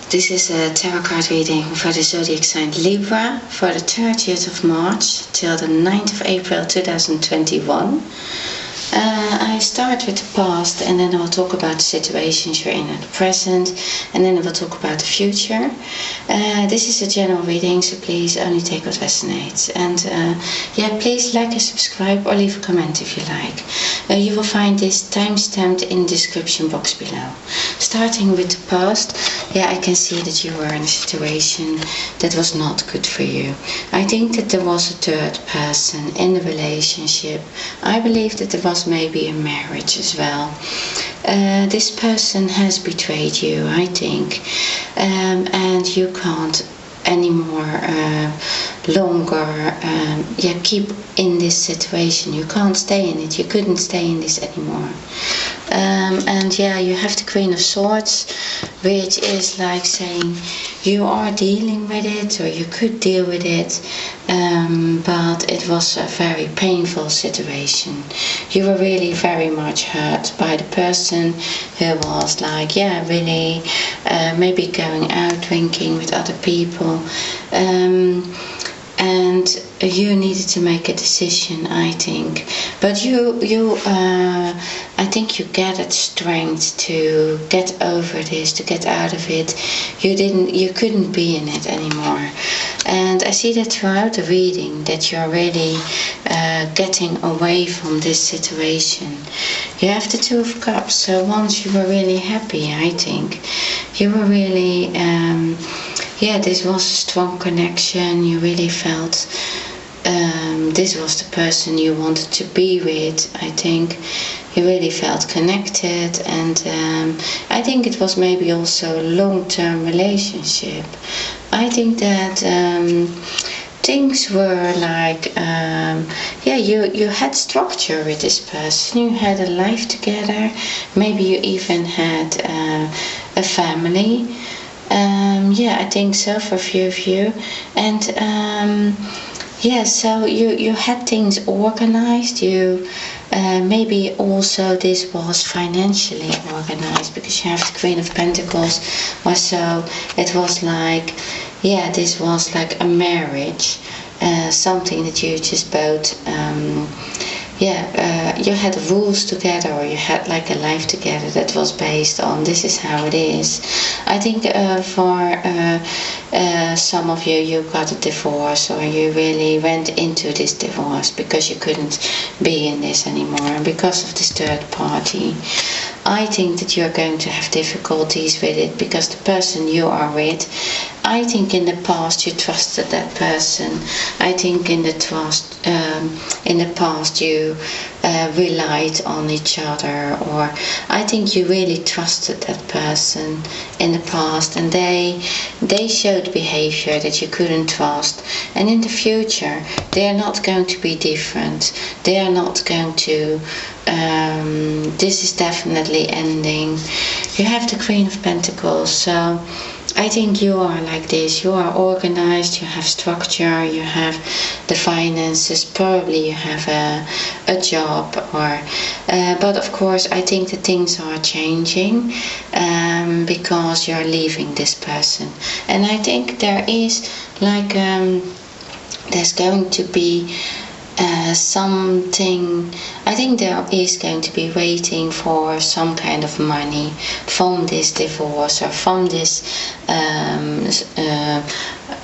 This is a tarot card reading for the zodiac sign Libra for the 30th of March till the 9th of April 2021. I start with the past, and then I will talk about the situations you're in at the present, and then I will talk about the future. This is a general reading, so please only take what resonates. And please like and subscribe or leave a comment if you like. You will find this time-stamped in the description box below. Starting with the past, I can see that you were in a situation that was not good for you. I think that there was a third person in the relationship. I believe that there was maybe a marriage as well. This person has betrayed you, I think, and you can't anymore longer keep in this situation. You can't stay in it. You couldn't stay in this anymore. You have the Queen of Swords, which is like saying you are dealing with it, or you could deal with it, but it was a very painful situation. You were really very much hurt by the person who was like, really maybe going out drinking with other people, and you needed to make a decision, I think. But I think you gathered strength to get over this, to get out of it. You couldn't be in it anymore. And I see that throughout the reading, that you're really getting away from this situation. You have the Two of Cups, so once you were really happy, I think. You were really, this was a strong connection. You really felt this was the person you wanted to be with, I think. You really felt connected, and I think it was maybe also a long-term relationship. I think that things were like, you had structure with this person. You had a life together. Maybe you even had a family. I think so for a few of you. And so you had things organized. You maybe also this was financially organized, because you have the Queen of Pentacles, or so it was like, this was like a marriage, something that you just both you had rules together, or you had like a life together that was based on this is how it is. I think for some of you got a divorce, or you really went into this divorce because you couldn't be in this anymore because of this third party. I think that you're going to have difficulties with it, because the person you are with, I think in the past you trusted that person. I think in the past you relied on each other, or I think you really trusted that person in the past, and they showed behavior that you couldn't trust. And in the future they are not going to be different. They are not going to this is definitely ending. You have the Queen of Pentacles, so I think you are like this. You are organized, you have structure, you have the finances, probably you have a job, or but of course I think that things are changing because you're leaving this person. And I think there is like there's going to be something. I think there is going to be waiting for some kind of money from this divorce, or from this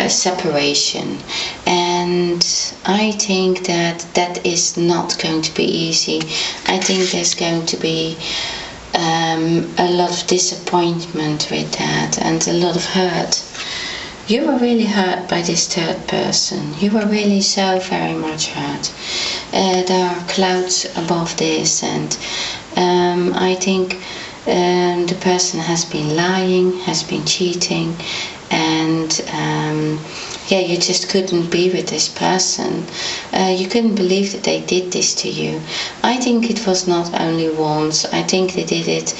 separation. And I think that is not going to be easy. I think there's going to be a lot of disappointment with that, and a lot of hurt. You were really hurt by this third person. You were really so very much hurt. There are clouds above this, and I think the person has been lying, has been cheating, and you just couldn't be with this person. You couldn't believe that they did this to you. I think it was not only once. I think they did it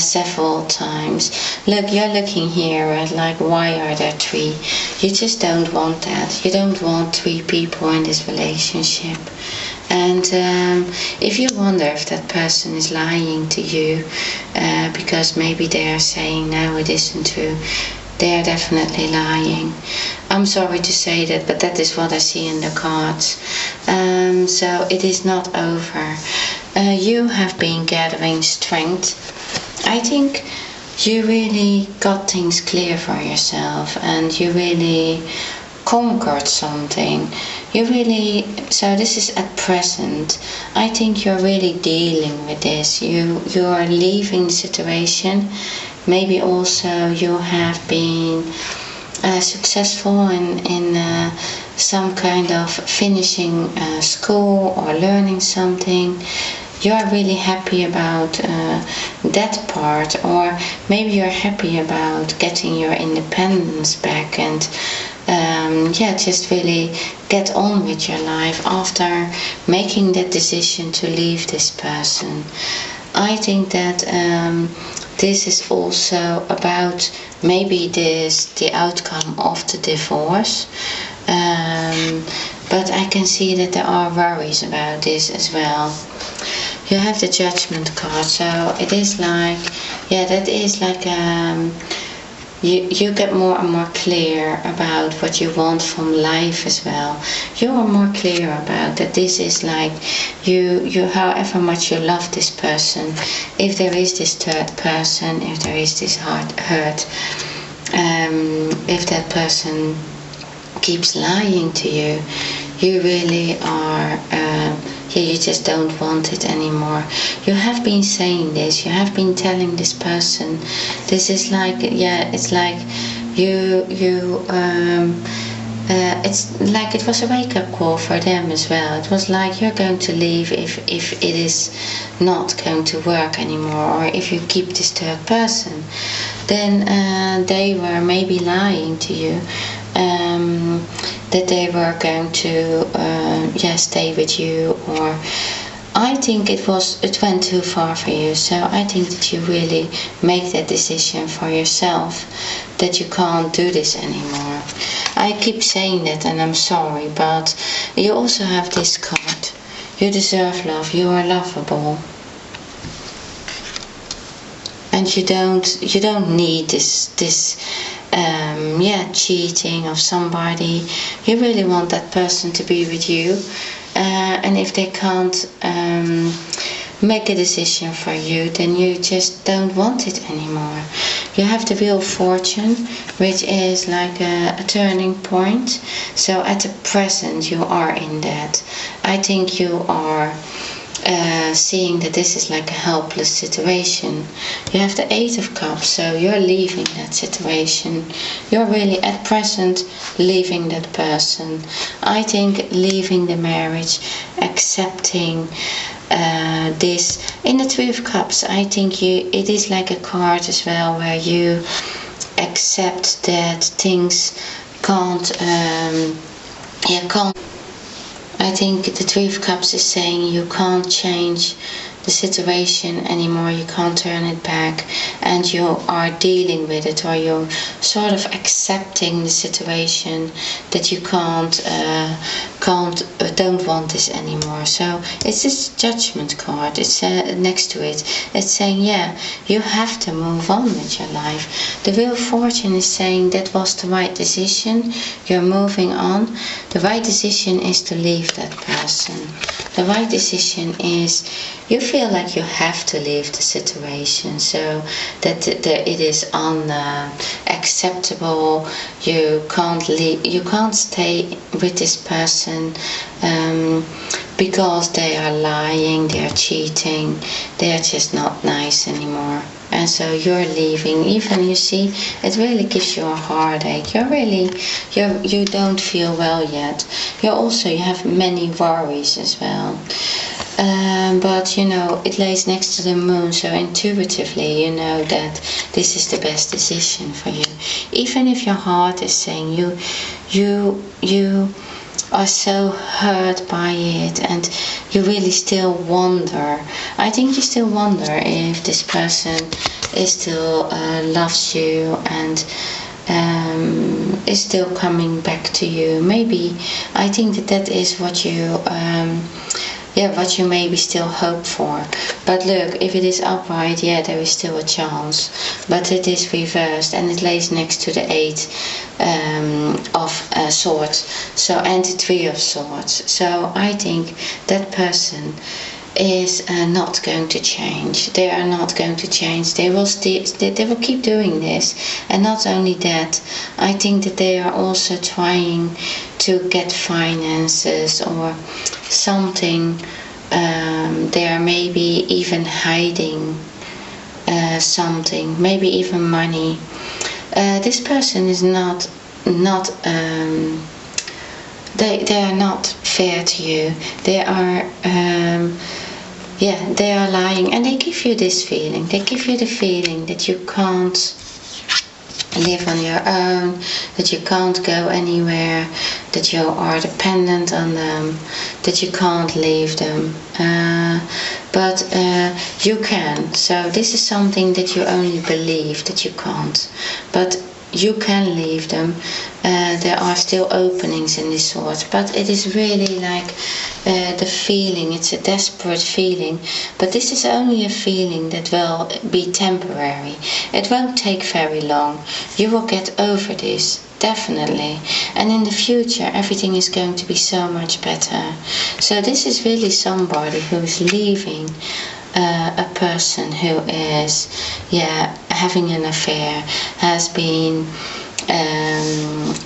several times. Look, you're looking here at like, why are there three? You just don't want that. You don't want three people in this relationship. And if you wonder if that person is lying to you, because maybe they are saying, no, it isn't true, they are definitely lying. I'm sorry to say that, but that is what I see in the cards. So it is not over. You have been gathering strength. I think you really got things clear for yourself, and you really conquered something. So this is at present. I think you're really dealing with this. You are leaving the situation. Maybe also you have been successful in some kind of finishing school or learning something. You are really happy about that part, or maybe you're happy about getting your independence back and just really get on with your life after making that decision to leave this person. I think that this is also about maybe the outcome of the divorce. But I can see that there are worries about this as well. You have the Judgment card, so it is like, that is like you get more and more clear about what you want from life as well. You are more clear about that this is like you however much you love this person, if there is this third person, if there is this hurt, if that person keeps lying to you, you really are you just don't want it anymore. You have been saying this, you have been telling this person, this is like, it's like it's like it was a wake-up call for them as well. It was like, you're going to leave if it is not going to work anymore, or if you keep this third person. Then they were maybe lying to you, that they were going to stay with you, or I think it went too far for you. So I think that you really make that decision for yourself, that you can't do this anymore. I keep saying that, and I'm sorry, but you also have this card. You deserve love. You are lovable, and you don't need this cheating of somebody. You really want that person to be with you, and if they can't make a decision for you, then you just don't want it anymore. You have the Wheel of Fortune, which is like a turning point. So at the present you are in that. I think you are seeing that this is like a helpless situation. You have the Eight of Cups, so you're leaving that situation. You're really at present leaving that person. I think leaving the marriage, accepting this. In the Three of Cups, I think it is like a card as well, where you accept that things can't. I think the Three of Cups is saying you can't change the situation anymore, you can't turn it back, and you are dealing with it, or you're sort of accepting the situation, that you don't want this anymore. So it's this Judgment card. It's next to it. It's saying, you have to move on with your life. The Wheel of Fortune is saying that was the right decision. You're moving on. The right decision is to leave that person. The right decision is you feel like you have to leave the situation, so that it is unacceptable. You can't leave. You can't stay with this person because they are lying, they are cheating, they are just not nice anymore. And so you're leaving. Even, you see, it really gives you a heartache. You don't feel well yet. You have many worries as well. But it lays next to the moon, so intuitively you know that this is the best decision for you. Even if your heart is saying you are so hurt by it, and you really still wonder. I think you still wonder if this person is still loves you and is still coming back to you. Maybe I think that is what you yeah, what you maybe still hope for. But look, if it is upright, yeah, there is still a chance. But it is reversed and it lays next to the Eight of Swords. So, and the Three of Swords. So I think that person is not going to change. They are not going to change. They will keep doing this. And not only that, I think that they are also trying to get finances or something. They are maybe even hiding something, maybe even money. This person is not they are not fair to you. They are yeah, they are lying, and they give you this feeling. They give you the feeling that you can't live on your own, that you can't go anywhere, that you are dependent on them, that you can't leave them. But you can. So this is something that you only believe that you can't. But you can leave them. There are still openings in this sword, but it is really like the feeling. It's a desperate feeling, but this is only a feeling that will be temporary. It won't take very long. You will get over this, definitely, and in the future everything is going to be so much better. So this is really somebody who is leaving a person who is, yeah, having an affair, has been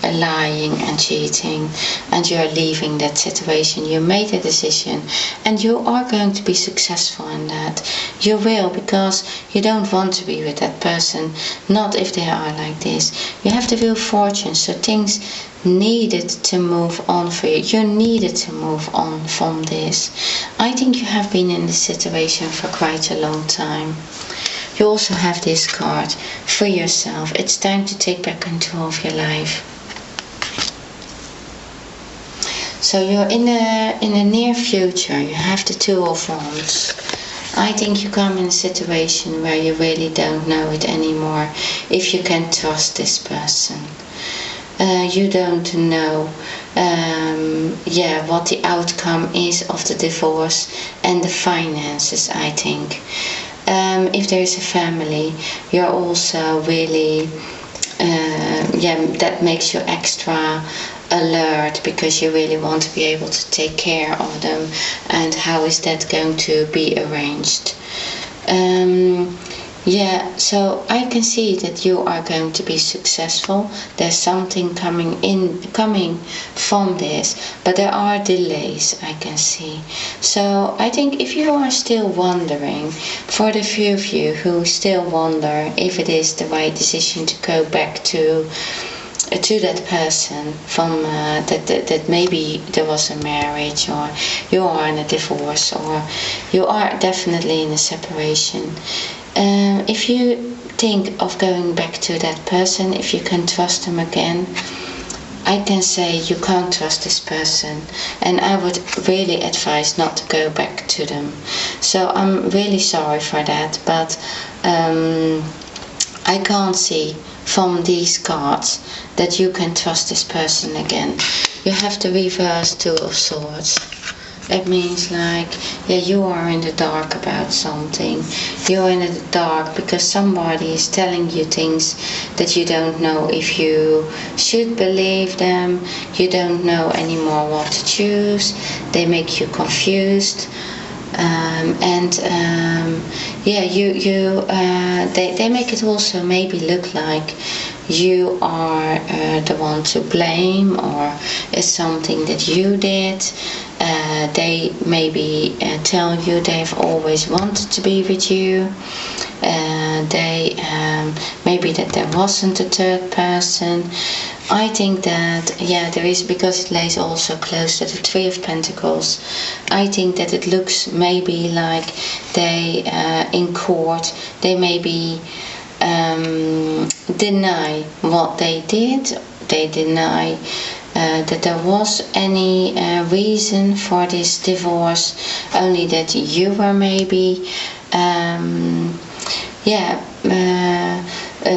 lying and cheating, and you're leaving that situation. You made a decision and you are going to be successful in that. You will, because you don't want to be with that person, not if they are like this. You have the Wheel of Fortune, so things needed to move on for you. You needed to move on from this. I think you have been in this situation for quite a long time. You also have this card for yourself. It's time to take back control of your life. So you're in the near future. You have the Two of Wands. I think you come in a situation where you really don't know it anymore if you can trust this person. You don't know what the outcome is of the divorce and the finances, I think. If there is a family, you're also really that makes you extra alert, because you really want to be able to take care of them. And how is that going to be arranged? So I can see that you are going to be successful. There's something coming from this, but there are delays, I can see. So I think if you are still wondering, for the few of you who still wonder if it is the right decision to go back to that person from that maybe there was a marriage, or you are in a divorce, or you are definitely in a separation. If you think of going back to that person, if you can trust them again, I can say you can't trust this person, and I would really advise not to go back to them. So I'm really sorry for that, but I can't see from these cards that you can trust this person again. You have the reverse Two of Swords. It means like, yeah, you are in the dark about something. You're in the dark because somebody is telling you things that you don't know if you should believe them. You don't know anymore what to choose. They make you confused. They make it also maybe look like you are the one to blame, or it's something that you did. They maybe tell you they've always wanted to be with you. Maybe that there wasn't a third person. I think that, there is, because it lays also close to the Three of Pentacles. I think that it looks maybe like they, in court, they maybe deny what they did. They deny that there was any reason for this divorce, only that you were maybe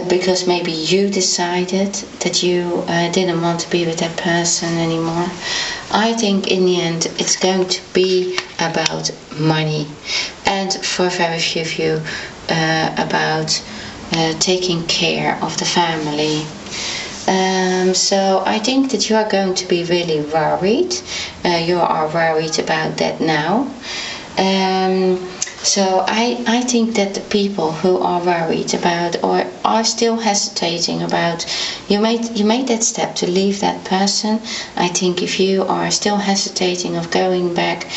because maybe you decided that you didn't want to be with that person anymore. I think in the end it's going to be about money, and for very few of you about taking care of the family. So I think that you are going to be really worried. You are worried about that now. So I think that the people who are worried about or are still hesitating about, you made that step to leave that person. I think if you are still hesitating of going back,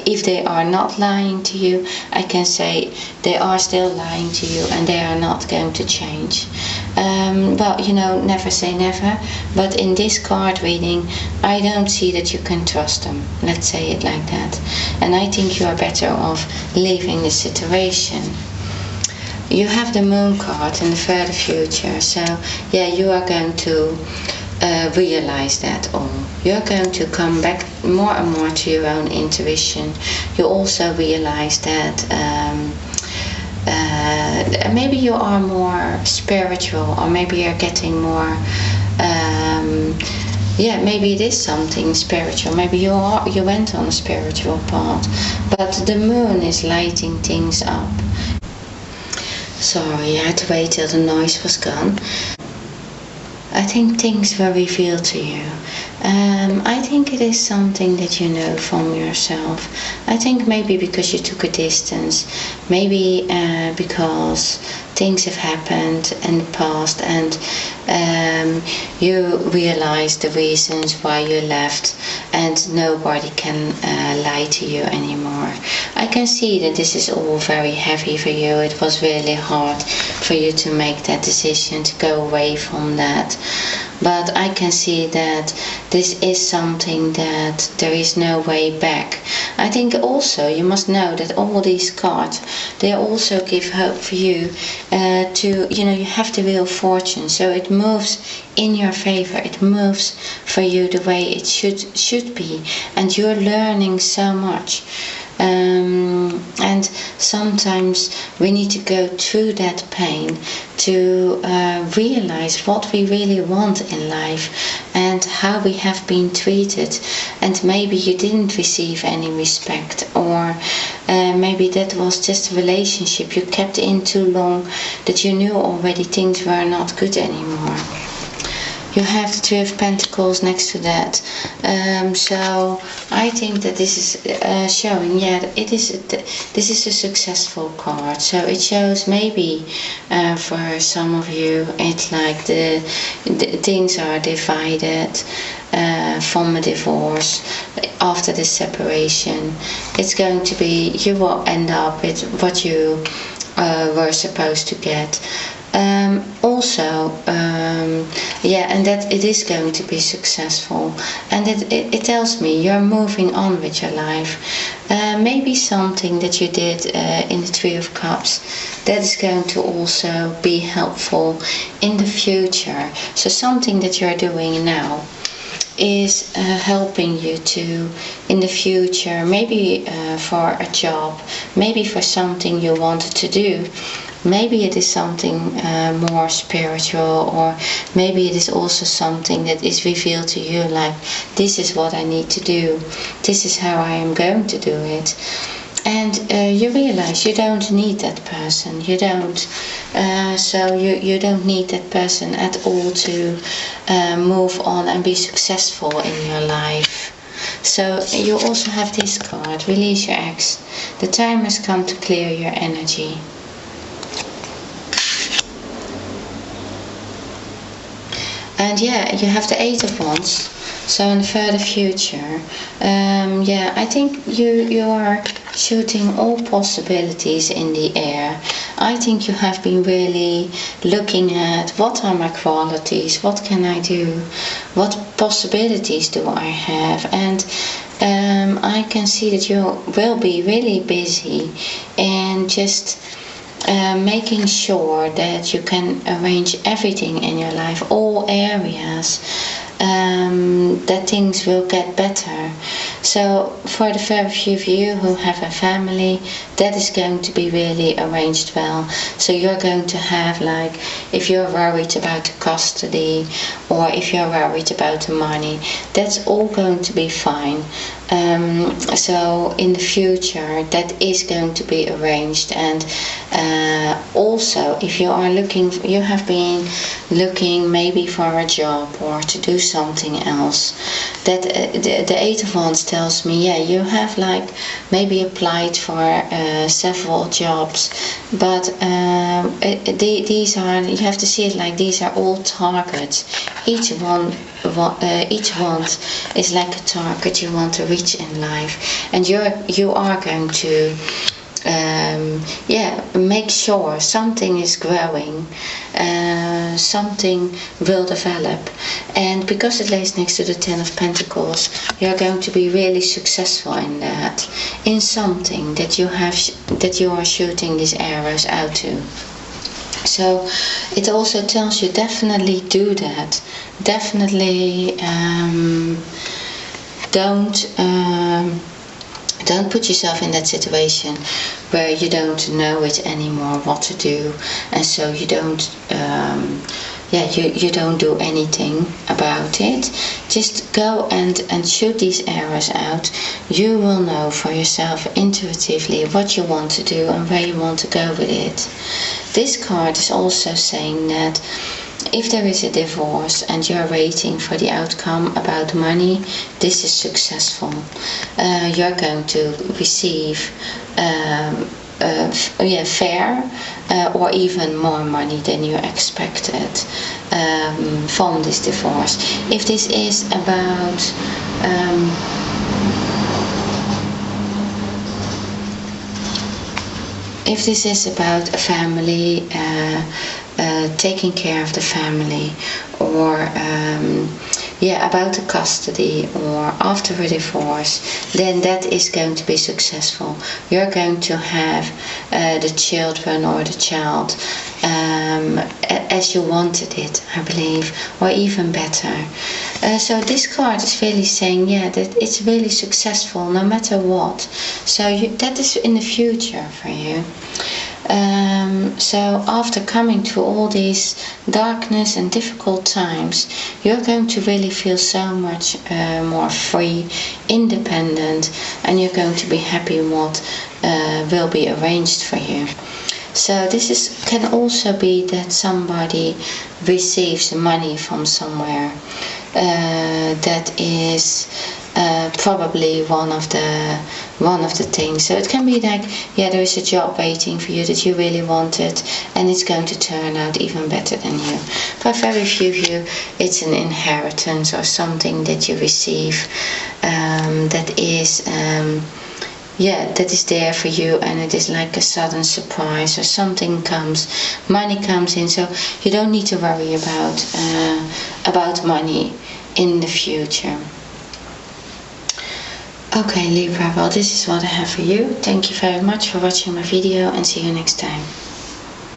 if they are not lying to you, I can say they are still lying to you and they are not going to change. Well, you know, never say never, but in this card reading, I don't see that you can trust them. Let's say it like that. And I think you are better off leaving the situation. You have the Moon card in the further future, so yeah, you are going to realize that all. You're going to come back more and more to your own intuition. You also realize that maybe you are more spiritual, or maybe you're getting more yeah, maybe it is something spiritual. Maybe you went on a spiritual path, but the moon is lighting things up. Sorry, I had to wait till the noise was gone. I think things were revealed to you. I think it is something that you know from yourself. I think maybe because you took a distance, maybe because things have happened in the past and you realize the reasons why you left, and nobody can lie to you anymore. I can see that this is all very heavy for you. It was really hard for you to make that decision to go away from that. But I can see that this is something that there is no way back. I think also you must know that all these cards, they also give hope for you to, you know, you have the Wheel of Fortune, so it moves in your favor. It moves for you the way it should be, and you're learning so much. And sometimes we need to go through that pain to realize what we really want in life and how we have been treated, and maybe you didn't receive any respect, or maybe that was just a relationship you kept in too long, that you knew already things were not good anymore. You have the Three of Pentacles next to that. So I think that this is showing, yeah, this is a successful card. So it shows maybe for some of you it's like the things are divided from a divorce. After the separation, it's going to be, you will end up with what you were supposed to get. Yeah, and that it is going to be successful, and it tells me you're moving on with your life. Maybe something that you did in the Three of Cups, that is going to also be helpful in the future. So something that you're doing now is helping you to, in the future, maybe for a job, maybe for something you wanted to do. Maybe it is something more spiritual, or maybe it is also something that is revealed to you, like, this is what I need to do, this is how I am going to do it. And you realize you don't need that person, you don't, so you don't need that person at all to move on and be successful in your life. So you also have this card, Release Your Ex. The time has come to clear your energy. And yeah, you have the Eight of Wands. So in the further future, yeah, I think you are shooting all possibilities in the air. I think you have been really looking at, what are my qualities, what can I do, what possibilities do I have, and I can see that you will be really busy and just making sure that you can arrange everything in your life, all areas. that things will get better. So for the very few of you who have a family, that is going to be really arranged well. So you're going to have, like, if you're worried about the custody or if you're worried about the money, that's all going to be fine. So in the future that is going to be arranged. And also, if you are looking, you have been looking maybe for a job or to do something else, that the Eight of Wands tells me, yeah, you have like maybe applied for several jobs, but these are, you have to see it like these are all targets. Each wand is like a target you want to reach in life, and you are going to make sure something is growing, something will develop. And because it lays next to the Ten of Pentacles, you're going to be really successful in that, in something that you have, that you are shooting these arrows out to. So it also tells you, definitely do that. Definitely don't put yourself in that situation where you don't know it anymore what to do, and so you don't you don't do anything about it. Just go and shoot these arrows out. You will know for yourself intuitively what you want to do and where you want to go with it. This card is also saying that if there is a divorce and you're waiting for the outcome about money, this is successful. You're going to receive fair or even more money than you expected from this divorce. If this is about a family, taking care of the family, or about the custody, or after a divorce, then that is going to be successful. You're going to have the children or the child as you wanted it, I believe, or even better. So this card is really saying, that it's really successful no matter what. So that is in the future for you. So after coming through all these darkness and difficult times, you're going to really feel so much more free, independent, and you're going to be happy what will be arranged for you. So this can also be that somebody receives money from somewhere. That is probably one of the things. So it can be like, there is a job waiting for you that you really wanted, and it's going to turn out even better than you. For very few of you, it's an inheritance or something that you receive that is there for you, and it is like a sudden surprise, or something comes, money comes in, so you don't need to worry about money in the future. Okay, Libra, well, this is what I have for you. Thank you very much for watching my video, and see you next time.